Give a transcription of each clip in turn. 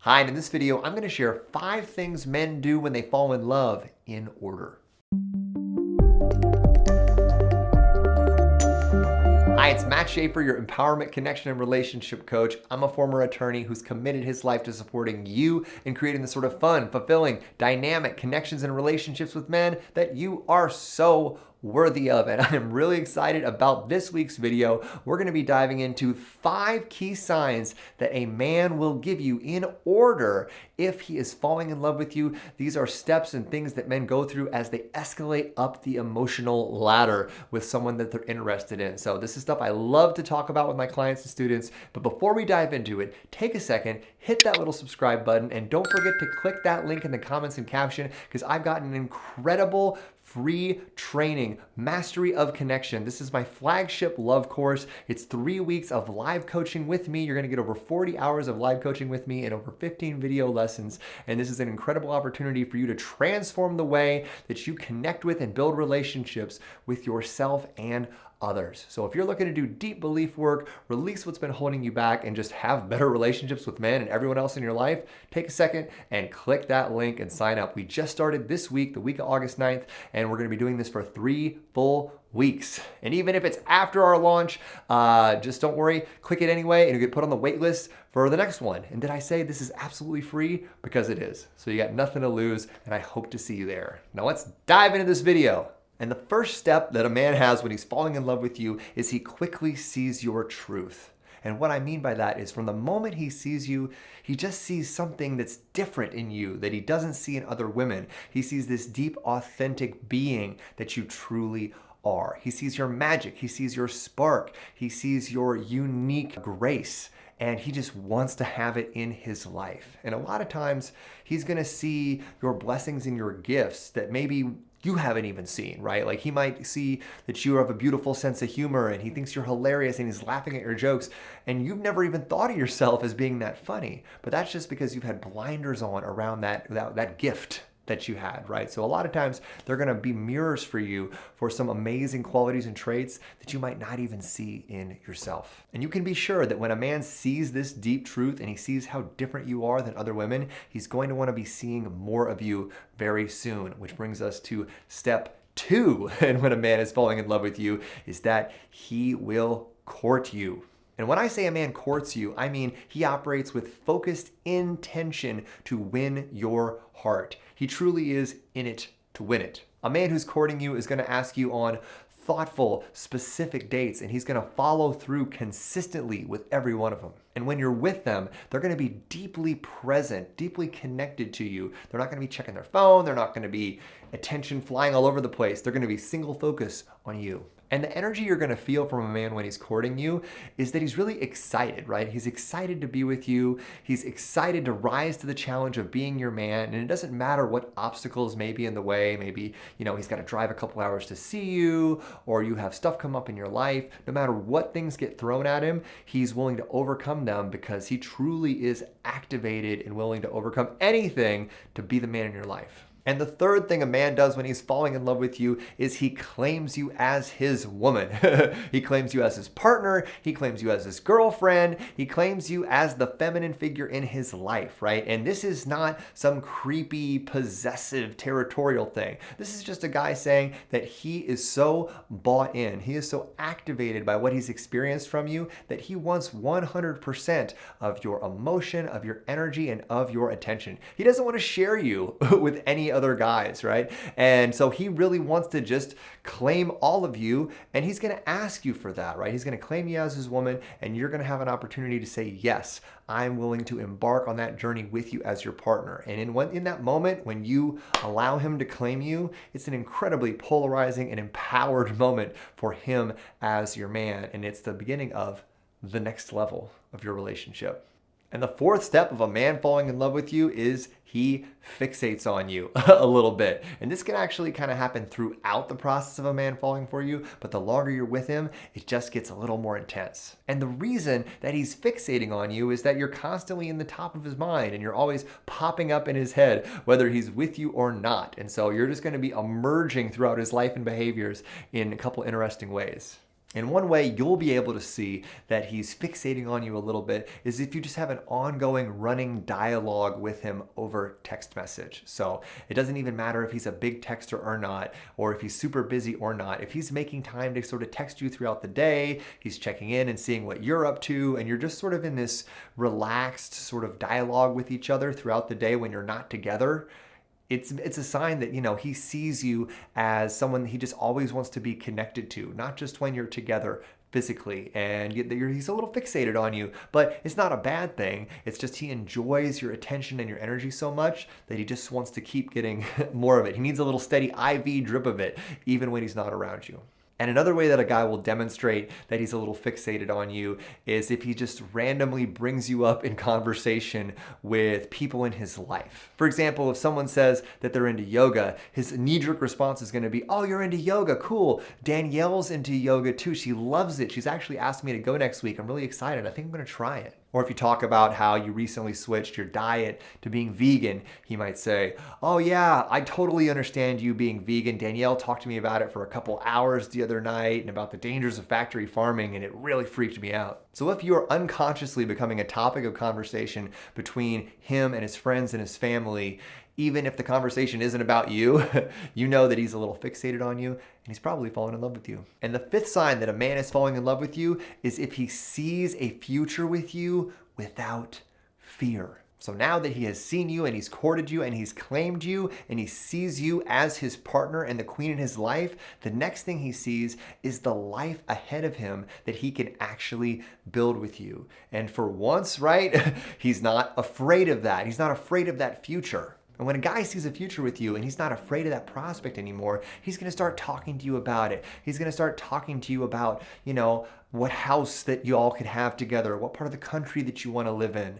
Hi, and in this video, I'm going to share 5 things men do when they fall in love in order. Hi, it's Matt Shaffer, your empowerment, connection, and relationship coach. I'm a former attorney who's committed his life to supporting you in creating the sort of fun, fulfilling, dynamic connections and relationships with men that you are so worthy of. And I'm really excited about this week's video. We're going to be diving into 5 key signs that a man will give you in order if he is falling in love with you. These are steps and things that men go through as they escalate up the emotional ladder with someone that they're interested in. So this is stuff I love to talk about with my clients and students. But before we dive into it, take a second, hit that little subscribe button, and don't forget to click that link in the comments and caption, because I've got an incredible free training, Mastery of Connection. This is my flagship love course. It's 3 weeks of live coaching with me. You're going to get over 40 hours of live coaching with me and over 15 video lessons. And this is an incredible opportunity for you to transform the way that you connect with and build relationships with yourself and others. So if you're looking to do deep belief work, release what's been holding you back, and just have better relationships with men and everyone else in your life, take a second and click that link and sign up. We just started this week, the week of August 9th, and we're going to be doing this for 3 full weeks. And even if it's after our launch, just don't worry, click it anyway and you get put on the wait list for the next one. And did I say this is absolutely free? Because it is. So you got nothing to lose, and I hope to see you there. Now let's dive into this video. And the first step that a man has when he's falling in love with you is he quickly sees your truth. And what I mean by that is, from the moment he sees you, he just sees something that's different in you that he doesn't see in other women. He sees this deep, authentic being that you truly are. He sees your magic. He sees your spark. He sees your unique grace. And he just wants to have it in his life. And a lot of times he's going to see your blessings and your gifts that maybe you haven't even seen, right? Like, he might see that you have a beautiful sense of humor and he thinks you're hilarious and he's laughing at your jokes, and you've never even thought of yourself as being that funny. But that's just because you've had blinders on around that gift that you had, right? So a lot of times they're going to be mirrors for you for some amazing qualities and traits that you might not even see in yourself. And you can be sure that when a man sees this deep truth and he sees how different you are than other women, he's going to want to be seeing more of you very soon, which brings us to step 2. And when a man is falling in love with you, is that he will court you. And when I say a man courts you, I mean he operates with focused intention to win your heart. He truly is in it to win it. A man who's courting you is going to ask you on thoughtful, specific dates, and he's going to follow through consistently with every one of them. And when you're with them, they're going to be deeply present, deeply connected to you. They're not going to be checking their phone. They're not going to be attention flying all over the place. They're going to be single focus on you. And the energy you're going to feel from a man when he's courting you is that he's really excited, right? He's excited to be with you. He's excited to rise to the challenge of being your man. And it doesn't matter what obstacles may be in the way. Maybe, he's got to drive a couple hours to see you, or you have stuff come up in your life. No matter what things get thrown at him, he's willing to overcome them, because he truly is activated and willing to overcome anything to be the man in your life. And the third thing a man does when he's falling in love with you is he claims you as his woman. He claims you as his partner. He claims you as his girlfriend. He claims you as the feminine figure in his life, right? And this is not some creepy, possessive, territorial thing. This is just a guy saying that he is so bought in. He is so activated by what he's experienced from you that he wants 100% of your emotion, of your energy, and of your attention. He doesn't want to share you with any other guys, right? And so he really wants to just claim all of you, and he's going to ask you for that, right? He's going to claim you as his woman, and you're going to have an opportunity to say, yes, I'm willing to embark on that journey with you as your partner. And in that moment, when you allow him to claim you, it's an incredibly polarizing and empowered moment for him as your man. And it's the beginning of the next level of your relationship. And the fourth step of a man falling in love with you is he fixates on you a little bit. And this can actually kind of happen throughout the process of a man falling for you, but the longer you're with him, it just gets a little more intense. And the reason that he's fixating on you is that you're constantly in the top of his mind and you're always popping up in his head, whether he's with you or not. And so you're just going to be emerging throughout his life and behaviors in a couple interesting ways. And one way you'll be able to see that he's fixating on you a little bit is if you just have an ongoing running dialogue with him over text message. So it doesn't even matter if he's a big texter or not, or if he's super busy or not. If he's making time to sort of text you throughout the day, he's checking in and seeing what you're up to, and you're just sort of in this relaxed sort of dialogue with each other throughout the day when you're not together, it's a sign that, he sees you as someone he just always wants to be connected to, not just when you're together physically, and he's a little fixated on you, but it's not a bad thing. It's just he enjoys your attention and your energy so much that he just wants to keep getting more of it. He needs a little steady IV drip of it, even when he's not around you. And another way that a guy will demonstrate that he's a little fixated on you is if he just randomly brings you up in conversation with people in his life. For example, if someone says that they're into yoga, his knee-jerk response is going to be, "Oh, you're into yoga, cool. Danielle's into yoga too. She loves it. She's actually asked me to go next week. I'm really excited. I think I'm going to try it." Or if you talk about how you recently switched your diet to being vegan, he might say, "Oh yeah, I totally understand you being vegan. Danielle talked to me about it for a couple hours the other night and about the dangers of factory farming, and it really freaked me out." So if you're unconsciously becoming a topic of conversation between him and his friends and his family, even if the conversation isn't about you, you know that he's a little fixated on you, and he's probably falling in love with you. And the fifth sign that a man is falling in love with you is if he sees a future with you without fear. So now that he has seen you and he's courted you and he's claimed you and he sees you as his partner and the queen in his life, the next thing he sees is the life ahead of him that he can actually build with you. And for once, right, he's not afraid of that. He's not afraid of that future. And when a guy sees a future with you and he's not afraid of that prospect anymore, he's going to start talking to you about it. He's going to start talking to you about, what house that you all could have together, what part of the country that you want to live in.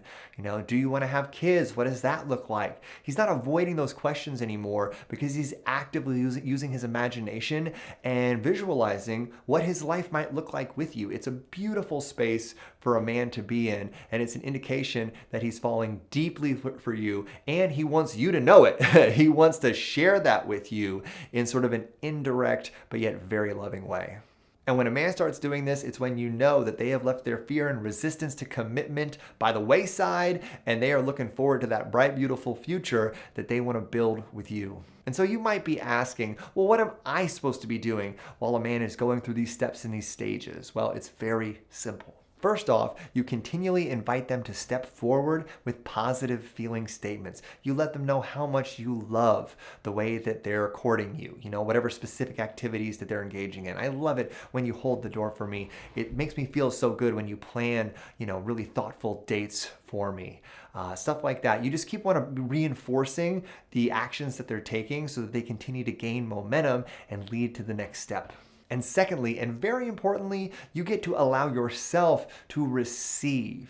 Do you want to have kids? What does that look like? He's not avoiding those questions anymore because he's actively using his imagination and visualizing what his life might look like with you. It's a beautiful space for a man to be in, and it's an indication that he's falling deeply for you, and he wants you to know it. He wants to share that with you in sort of an indirect but yet very loving way. And when a man starts doing this, it's when you know that they have left their fear and resistance to commitment by the wayside, and they are looking forward to that bright, beautiful future that they want to build with you. And so you might be asking, well, what am I supposed to be doing while a man is going through these steps and these stages? Well, it's very simple. First off, you continually invite them to step forward with positive feeling statements. You let them know how much you love the way that they're courting you, whatever specific activities that they're engaging in. I love it when you hold the door for me. It makes me feel so good when you plan, really thoughtful dates for me. Stuff like that. You just keep reinforcing the actions that they're taking so that they continue to gain momentum and lead to the next step. And secondly, and very importantly, you get to allow yourself to receive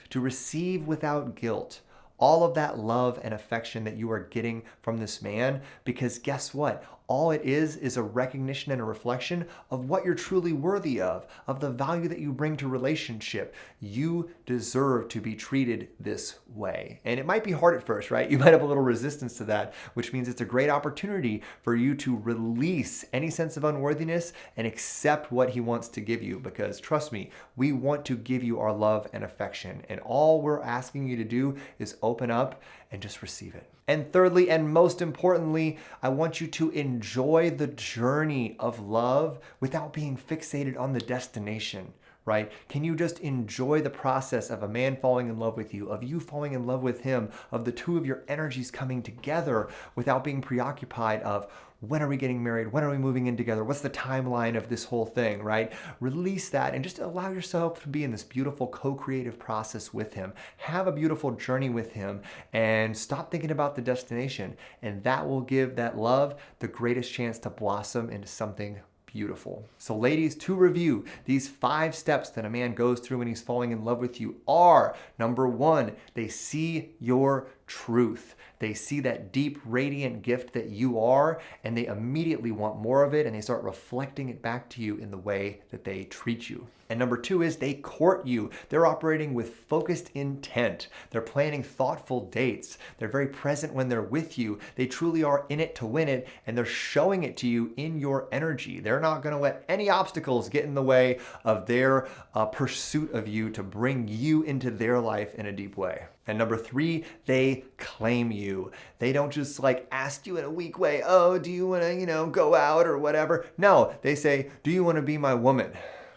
without guilt all of that love and affection that you are getting from this man, because guess what? All it is a recognition and a reflection of what you're truly worthy of the value that you bring to relationship. You deserve to be treated this way. And it might be hard at first, right? You might have a little resistance to that, which means it's a great opportunity for you to release any sense of unworthiness and accept what he wants to give you. Because trust me, we want to give you our love and affection. And all we're asking you to do is open up and just receive it. And thirdly, and most importantly, I want you to enjoy the journey of love without being fixated on the destination, right? Can you just enjoy the process of a man falling in love with you, of you falling in love with him, of the two of your energies coming together without being preoccupied of when are we getting married? When are we moving in together? What's the timeline of this whole thing, right? Release that and just allow yourself to be in this beautiful co-creative process with him. Have a beautiful journey with him and stop thinking about the destination. And that will give that love the greatest chance to blossom into something beautiful. So ladies, to review, these 5 steps that a man goes through when he's falling in love with you are, number 1, they see your truth. They see that deep, radiant gift that you are, and they immediately want more of it, and they start reflecting it back to you in the way that they treat you. And number 2 is they court you. They're operating with focused intent. They're planning thoughtful dates. They're very present when they're with you. They truly are in it to win it, and they're showing it to you in your energy. They're not going to let any obstacles get in the way of their pursuit of you to bring you into their life in a deep way. And number 3, they claim you. They don't just like ask you in a weak way, oh, do you want to, go out or whatever? No, they say, do you want to be my woman?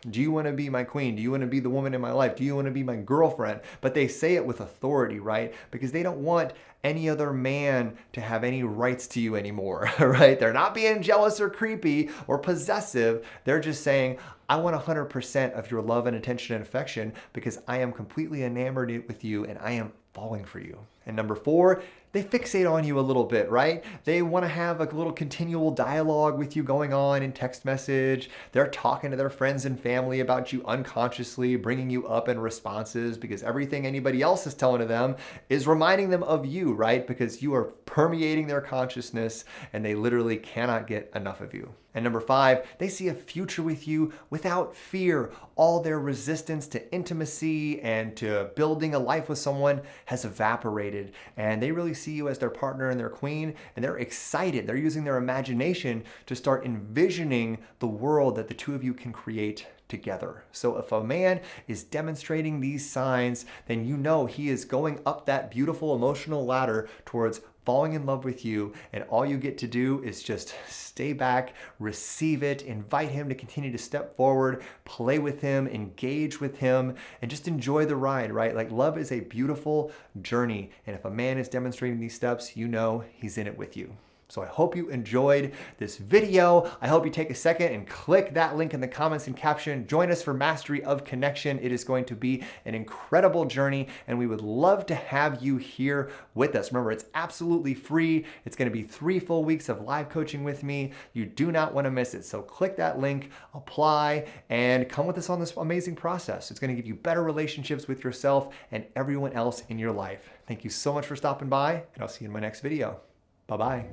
Do you want to be my queen? Do you want to be the woman in my life? Do you want to be my girlfriend? But they say it with authority, right? Because they don't want any other man to have any rights to you anymore, right? They're not being jealous or creepy or possessive. They're just saying, I want 100% of your love and attention and affection because I am completely enamored with you and I am falling for you. And number 4, they fixate on you a little bit, right? They want to have a little continual dialogue with you going on in text message. They're talking to their friends and family about you unconsciously, bringing you up in responses because everything anybody else is telling to them is reminding them of you, right? Because you are permeating their consciousness and they literally cannot get enough of you. And number 5, they see a future with you without fear. All their resistance to intimacy and to building a life with someone has evaporated. And they really see you as their partner and their queen, and they're excited. They're using their imagination to start envisioning the world that the two of you can create together. So if a man is demonstrating these signs, then you know he is going up that beautiful emotional ladder towards falling in love with you, and all you get to do is just stay back, receive it, invite him to continue to step forward, play with him, engage with him, and just enjoy the ride, right? Like love is a beautiful journey, and if a man is demonstrating these steps, you know he's in it with you. So I hope you enjoyed this video. I hope you take a second and click that link in the comments and caption. Join us for Mastery of Connection. It is going to be an incredible journey, and we would love to have you here with us. Remember, it's absolutely free. It's going to be 3 full weeks of live coaching with me. You do not want to miss it. So click that link, apply, and come with us on this amazing process. It's going to give you better relationships with yourself and everyone else in your life. Thank you so much for stopping by, and I'll see you in my next video. Bye-bye.